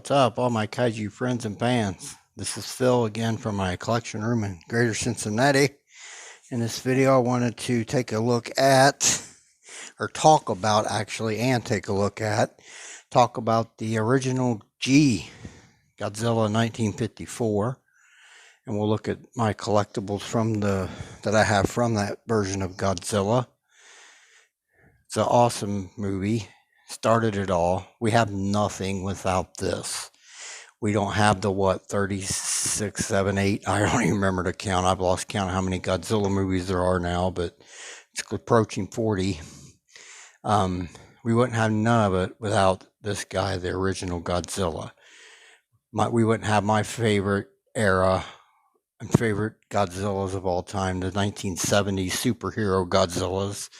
What's up, all my kaiju friends and fans? This is Phil again from my collection room in Greater Cincinnati. In this video, I wanted to take a look at, or talk about actually, and take a look at, talk about the original G Godzilla 1954, and we'll look at my collectibles from that I have from that version of Godzilla. It's an awesome movie. Started it all. We have nothing without this. We don't have the 36, 7, 8. I don't even remember to count. I've lost count how many Godzilla movies there are now, but it's approaching 40. We wouldn't have none of it without this guy, the original Godzilla. We wouldn't have my favorite era and favorite Godzillas of all time, the 1970s superhero Godzillas.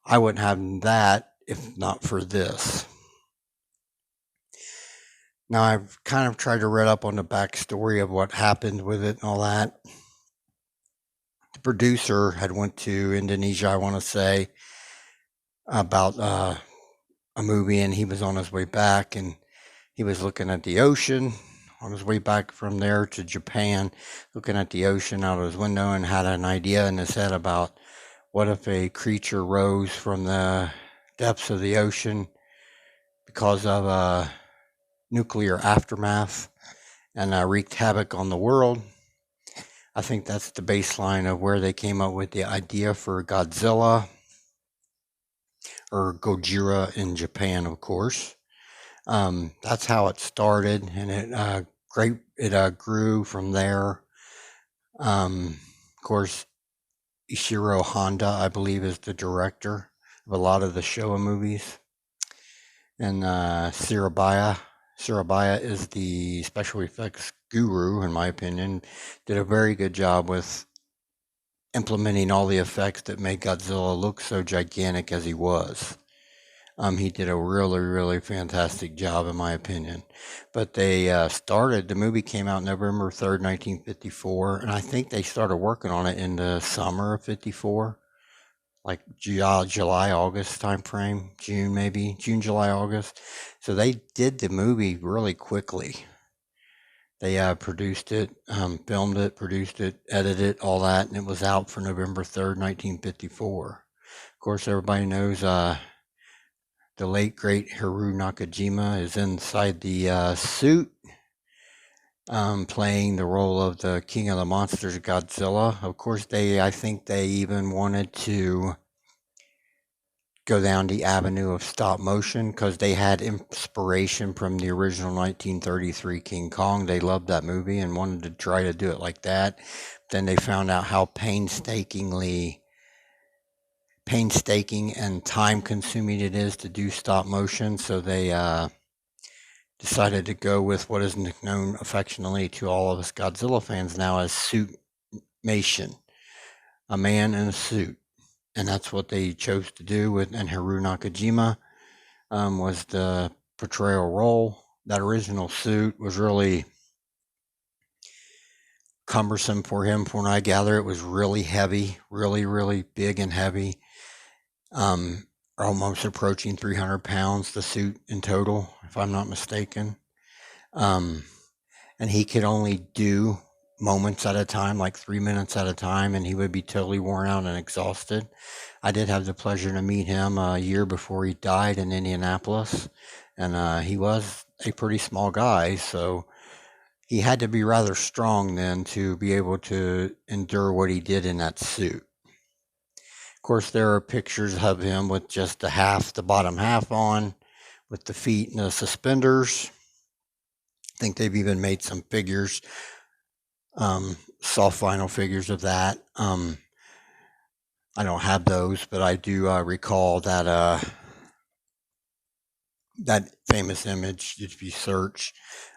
I wouldn't have that if not for this. Now, I've kind of tried to read up on the backstory of what happened with it and all that. The producer had went to Indonesia, I want to say, about a movie, and he was on his way back, and he was looking at the ocean on his way back from there to Japan, looking at the ocean out of his window, and had an idea in his head about what if a creature rose from the depths of the ocean because of nuclear aftermath and wreaked havoc on the world. I think that's the baseline of where they came up with the idea for Godzilla, or Gojira in Japan, of course. That's how it started, and it grew from there. Of course, Ishiro Honda, I believe, is the director of a lot of the Showa movies, and Surabaya is the special effects guru, in my opinion. Did a very good job with implementing all the effects that made Godzilla look so gigantic as he was. He did a really, really fantastic job, in my opinion. But they the movie came out November 3rd, 1954, and I think they started working on it in the summer of 54. Like July, August time frame, June maybe, June, July, August. So they did the movie really quickly. They produced it, filmed it, produced it, edited it, all that, and it was out for November 3rd, 1954. Of course, everybody knows the late, great Haru Nakajima is inside the suit, playing the role of the King of the Monsters, Godzilla. Of course, I think they even wanted to go down the avenue of stop motion because they had inspiration from the original 1933 King Kong. They loved that movie and wanted to try to do it like that. Then they found out how painstaking and time consuming it is to do stop motion, so they decided to go with what is known affectionately to all of us Godzilla fans now as suitmation, a man in a suit. And that's what they chose to do and Haru Nakajima was the portrayal role. That original suit was really cumbersome for him. From what I gather, it was really heavy, really, really big and heavy. Almost approaching 300 pounds, the suit in total, if I'm not mistaken. And he could only do moments at a time, like 3 minutes at a time, and he would be totally worn out and exhausted. I did have the pleasure to meet him a year before he died in Indianapolis, and he was a pretty small guy, so he had to be rather strong then to be able to endure what he did in that suit. Of course, there are pictures of him with just the bottom half on, with the feet and the suspenders. I think they've even made some figures, soft vinyl figures of that. I don't have those, but I do recall that that famous image, if you search,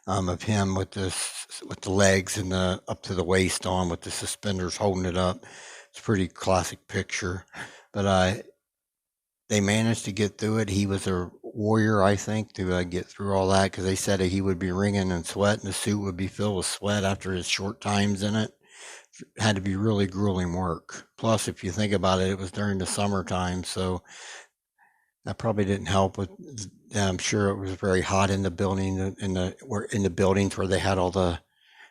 of him with the legs and the up to the waist on, with the suspenders holding it up. It's a pretty classic picture, but they managed to get through it. He was a warrior, I think, to get through all that, because they said that he would be wringing in sweat and the suit would be filled with sweat after his short times in it. It had to be really grueling work. Plus, if you think about it, it was during the summertime, so That probably didn't help with. I'm sure it was very hot in the building, in the buildings where they had all the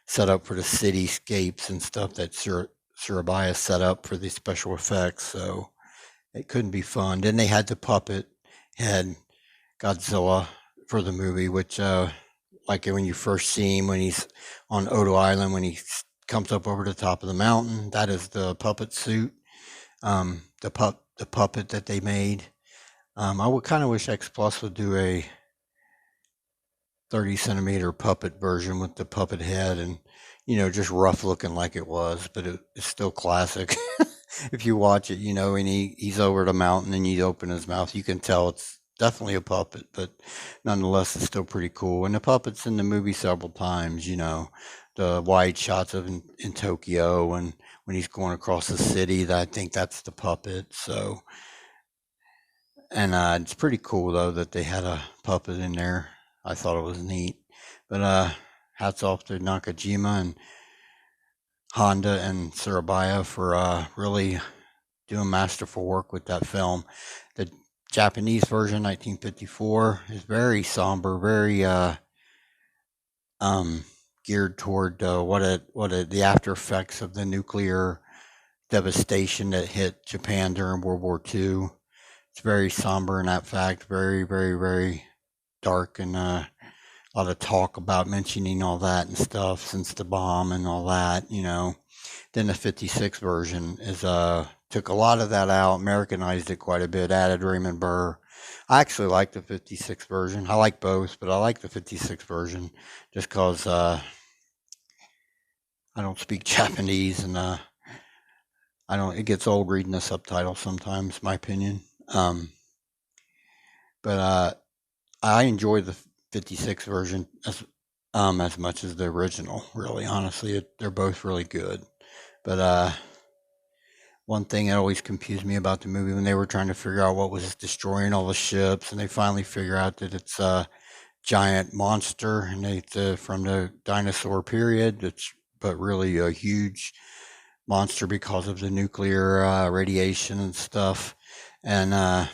set up for the cityscapes and stuff that Surabaya set up for these special effects. So it couldn't be fun. Then they had the puppet head Godzilla for the movie, which like when you first see him when he's on Odo Island when he comes up over the top of the mountain. That is the puppet suit, the puppet that they made. I would kind of wish X Plus would do a 30 centimeter puppet version with the puppet head and just rough looking like it was, but it's still classic. If you watch it, and he's over the mountain and you open his mouth, you can tell it's definitely a puppet, but nonetheless, it's still pretty cool. And the puppet's in the movie several times, the wide shots of in Tokyo and when he's going across the city, I think that's the puppet. So, and it's pretty cool though that they had a puppet in there. I thought it was neat. But hats off to Nakajima and Honda and Surabaya for really doing masterful work with that film. The Japanese version, 1954, is very somber, very geared toward the after effects of the nuclear devastation that hit Japan during World War II. It's very somber in that fact, very, very, very dark, and a lot of talk about mentioning all that and stuff since the bomb and all that. Then the 56 version is took a lot of that out, Americanized it quite a bit, added Raymond Burr. I actually like the 56 version. I like both, but I like the 56 version just because I don't speak Japanese and I don't. It gets old reading the subtitles sometimes, my opinion. But I enjoy the 56 version as much as the original. Really, honestly, they're both really good. But one thing that always confused me about the movie when they were trying to figure out what was destroying all the ships, and they finally figure out that it's a giant monster, and it's from the dinosaur period. But really a huge monster because of the nuclear radiation and stuff. And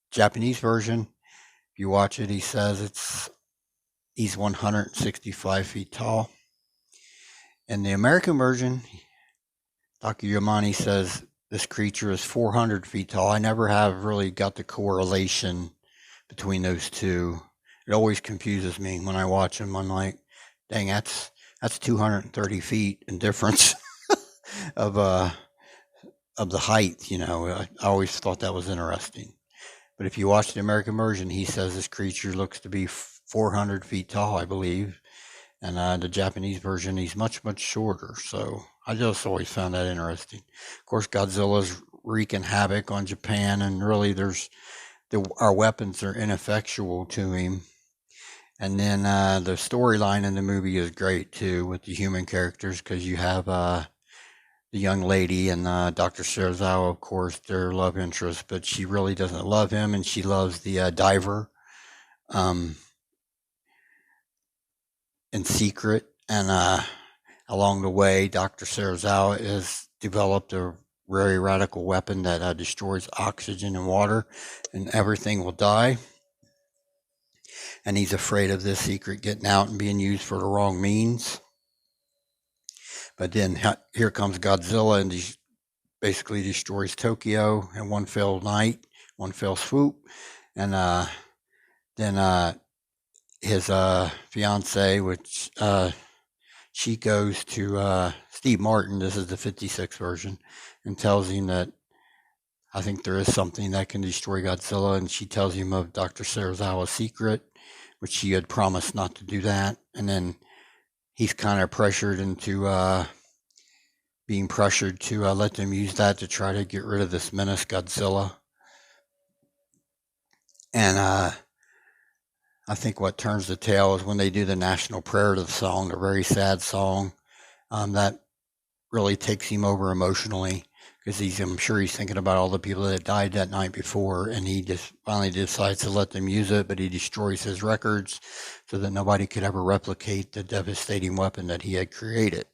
Japanese version, if you watch it, he says he's 165 feet tall. In the American version, Dr. Yamane says this creature is 400 feet tall. I never have really got the correlation between those two. It always confuses me when I watch them. I'm like, dang, that's 230 feet in difference of the height. I always thought that was interesting. But if you watch the American version, he says this creature looks to be 400 feet tall, I believe. And the Japanese version, he's much, much shorter. So I just always found that interesting. Of course, Godzilla's wreaking havoc on Japan, and really our weapons are ineffectual to him. And then the storyline in the movie is great, too, with the human characters, because you have the young lady and Dr. Serizawa, of course, their love interest, but she really doesn't love him, and she loves the diver in secret. And along the way, Dr. Serizawa has developed a very radical weapon that destroys oxygen and water, and everything will die. And he's afraid of this secret getting out and being used for the wrong means. But then here comes Godzilla and he basically destroys Tokyo in one fell night, one fell swoop. And then his fiance, which she goes to Steve Martin, this is the 56 version, and tells him that I think there is something that can destroy Godzilla. And she tells him of Dr. Serizawa's secret, which she had promised not to do that. And then he's kind of being pressured to let them use that to try to get rid of this menace, Godzilla. And I think what turns the tail is when they do the national prayer to the song, a very sad song. That really takes him over emotionally because I'm sure he's thinking about all the people that died that night before, and he just finally decides to let them use it, but he destroys his records so that nobody could ever replicate the devastating weapon that he had created.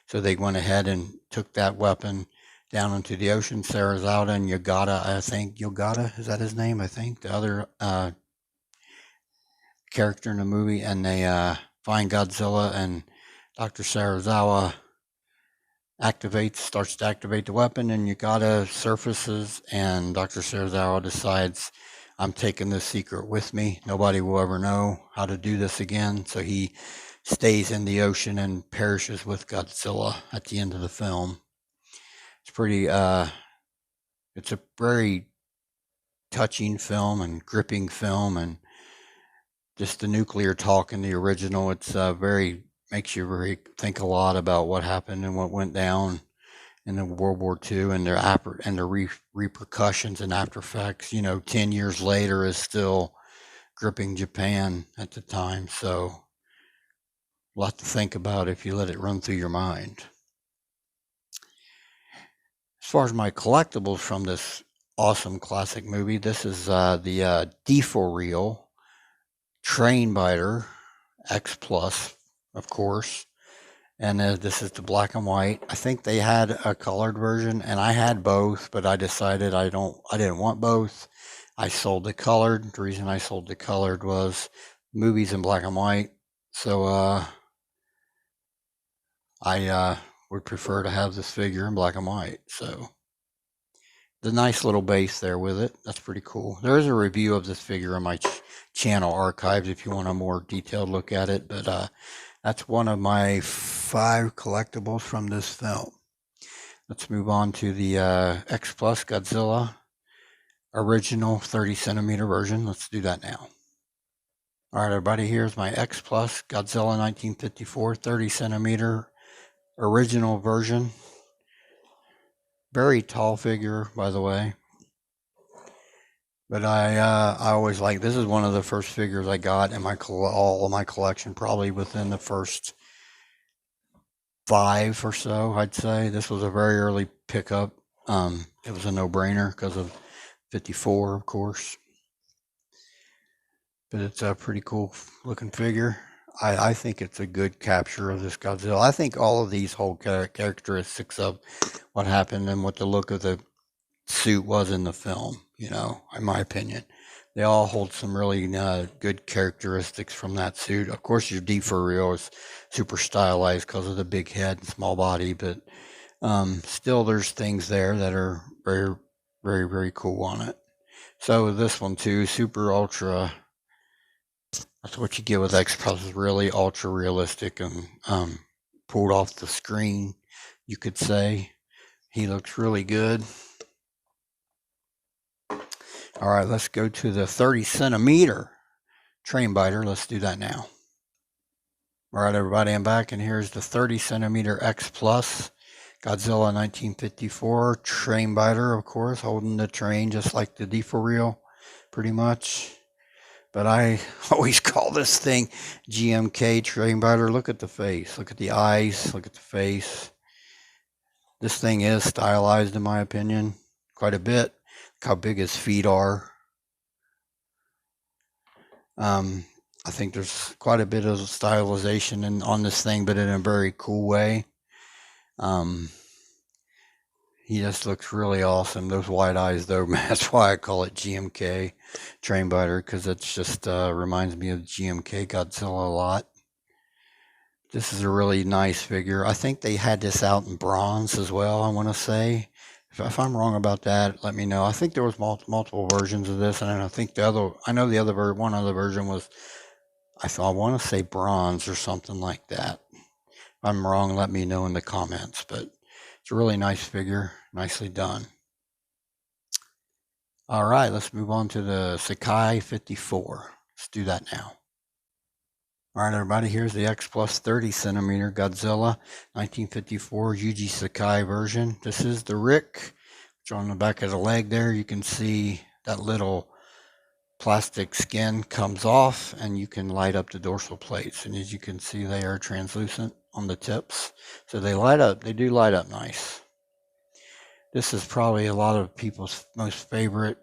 So they went ahead and took that weapon down into the ocean. Sarazawa and Yogata, I think. Yogata, is that his name? I think the other character in the movie, and they find Godzilla, and Dr. Sarazawa starts to activate the weapon, and Yogata surfaces, and Dr. Sarazawa decides, I'm taking this secret with me. Nobody will ever know how to do this again. So he stays in the ocean and perishes with Godzilla at the end of the film. It's pretty, it's a very touching film and gripping film, and just the nuclear talk in the original. It's makes you very think a lot about what happened and what went down in the World War II, and the repercussions and after effects. 10 years later is still gripping Japan at the time. So a lot to think about if you let it run through your mind. As far as my collectibles from this awesome classic movie, this is the D4 reel Train Biter X Plus, of course. And this is the black and white. I think they had a colored version, and I had both, but I decided I didn't want both. I sold the colored. The reason I sold the colored was movies in black and white. So I would prefer to have this figure in black and white. So the nice little base there with it. That's pretty cool. There is a review of this figure in my channel archives if you want a more detailed look at it. But that's one of my 5 collectibles from this film. Let's move on to the X Plus Godzilla original 30 centimeter version. Let's do that now. All right, everybody, here's my X Plus Godzilla 1954 30 centimeter original version. Very tall figure, by the way. But I always like, this is one of the first figures I got in all of my collection, probably within the first 5 or so, I'd say. This was a very early pickup. It was a no-brainer because of 54, of course. But it's a pretty cool looking figure. I think it's a good capture of this Godzilla. I think all of these hold characteristics of what happened and what the look of the suit was in the film, in my opinion. They all hold some really good characteristics from that suit. Of course, your D for real is super stylized because of the big head and small body, but still there's things there that are very, very, very cool on it. So this one too, super ultra, that's what you get with X Plus, is really ultra realistic and pulled off the screen, you could say. He looks really good. All right, let's go to the 30 centimeter Train Biter. Let's do that now. All right, everybody, I'm back, and here's the 30 centimeter X Plus Godzilla 1954 Train Biter, of course, holding the train just like the D for real, pretty much. But I always call this thing GMK Train Biter. Look at the face, look at the eyes, look at the face. This thing is stylized, in my opinion, quite a bit. Look how big his feet are. I think there's quite a bit of stylization on this thing, but in a very cool way. He just looks really awesome. Those white eyes, though, man, that's why I call it GMK Train Biter, because it just reminds me of GMK Godzilla a lot. This is a really nice figure. I think they had this out in bronze as well, I want to say. If I'm wrong about that, let me know. I think there was multiple versions of this, and I think one other version was, I want to say bronze or something like that. If I'm wrong, let me know in the comments, but it's a really nice figure, nicely done. All right, let's move on to the Sakai 54. Let's do that now. All right, everybody, here's the X Plus 30 centimeter Godzilla 1954 Yuji Sakai version. This is the Rick, which on the back of the leg there, you can see that little plastic skin comes off, and you can light up the dorsal plates. And as you can see, they are translucent on the tips. So they light up, they do light up nice. This is probably a lot of people's most favorite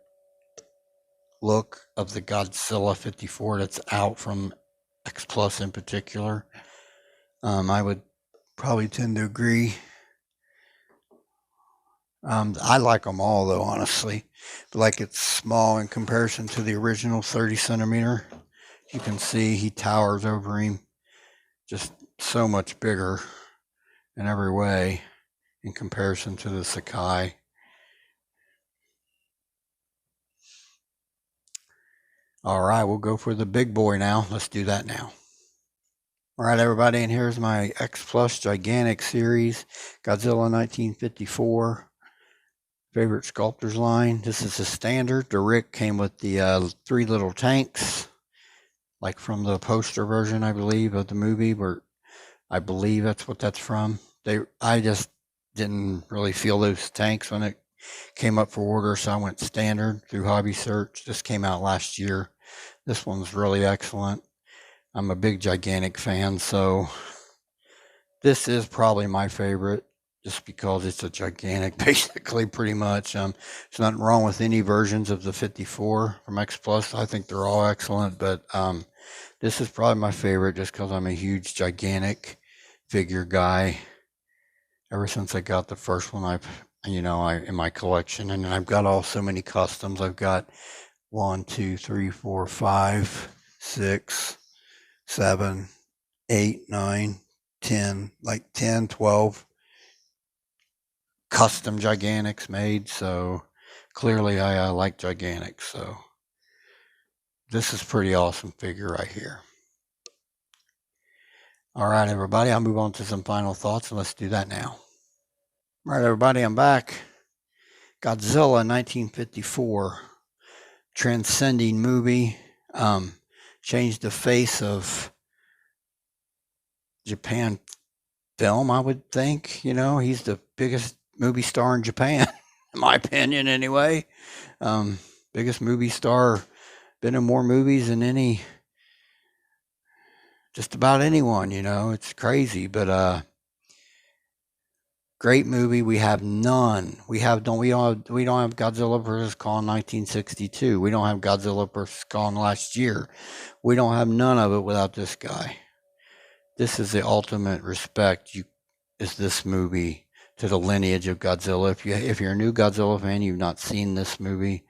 look of the Godzilla 54 that's out from X Plus in particular. I would probably tend to agree. I like them all though, honestly. But like it's small in comparison to the original 30 centimeter. You can see he towers over him, just so much bigger in every way in comparison to the Sakai. All right, we'll go for the big boy now. Let's do that now. All right, everybody, and here's my X Plus Gigantic Series Godzilla 1954 favorite sculptors line. This is a standard. The Rick came with the 3 little tanks, like from the poster version, I believe, of the movie, where I believe that's what that's from. I just didn't really feel those tanks when it came up for order, so I went standard through Hobby Search. This came out last year. This one's really excellent. I'm a big Gigantic fan, so this is probably my favorite just because it's a Gigantic, basically, pretty much. There's nothing wrong with any versions of the 54 from X Plus. I think they're all excellent, but this is probably my favorite just because I'm a huge Gigantic figure guy. Ever since I got the first one, in my collection, and I've got so many customs. I've got 1, 2, 3, 4, 5, 6, 7, 8, 9, 10, like 10, 12 custom Gigantics made. So clearly I like Gigantics. So this is pretty awesome figure right here. All right, everybody, I'll move on to some final thoughts, and let's do that now. All right, everybody, I'm back. Godzilla 1954, transcending movie, changed the face of Japan film, I would think. He's the biggest movie star in Japan, in my opinion, anyway. Biggest movie star, been in more movies than just about anyone. It's crazy, but great movie. We have none. We don't have Godzilla vs. Kong 1962. We don't have Godzilla vs. Kong last year. We don't have none of it without this guy. This is the ultimate respect. Is this movie to the lineage of Godzilla? If you're a new Godzilla fan, you've not seen this movie,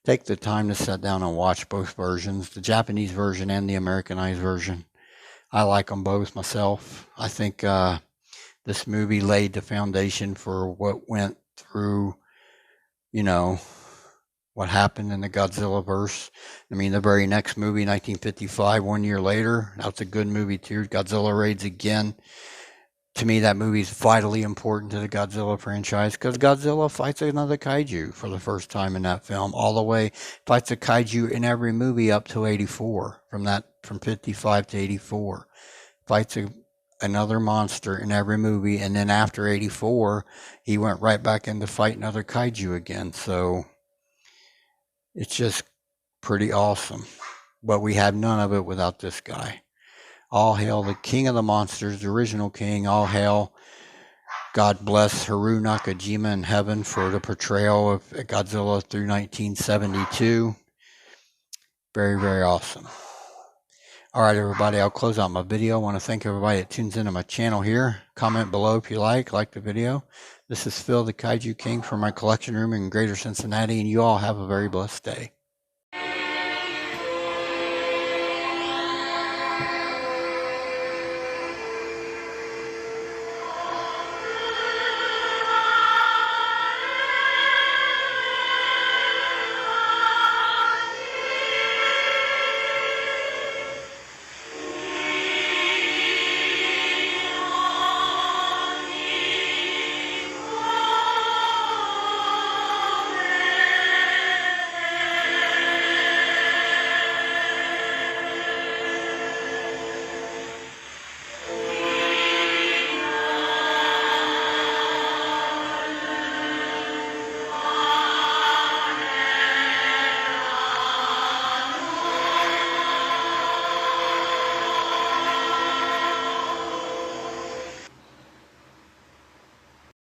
take the time to sit down and watch both versions, the Japanese version and the Americanized version. I like them both myself. I think this movie laid the foundation for what went through, what happened in the Godzilla verse. I mean, the very next movie, 1955, 1 year later, that's a good movie too. Godzilla raids again. To me, that movie is vitally important to the Godzilla franchise because Godzilla fights another kaiju for the first time in that film. All the way, fights a kaiju in every movie up to 84, from 55 to 84. Fights another monster in every movie, and then after 84, he went right back into fighting other kaiju again. So it's just pretty awesome. But we have none of it without this guy. All hail the king of the monsters, the original king. All hail. God bless Haru Nakajima in heaven for the portrayal of Godzilla through 1972. Very, very awesome. All right, everybody, I'll close out my video. I want to thank everybody that tunes into my channel here. Comment below if you like the video. This is Phil, the Kaiju King, from my collection room in Greater Cincinnati, and you all have a very blessed day.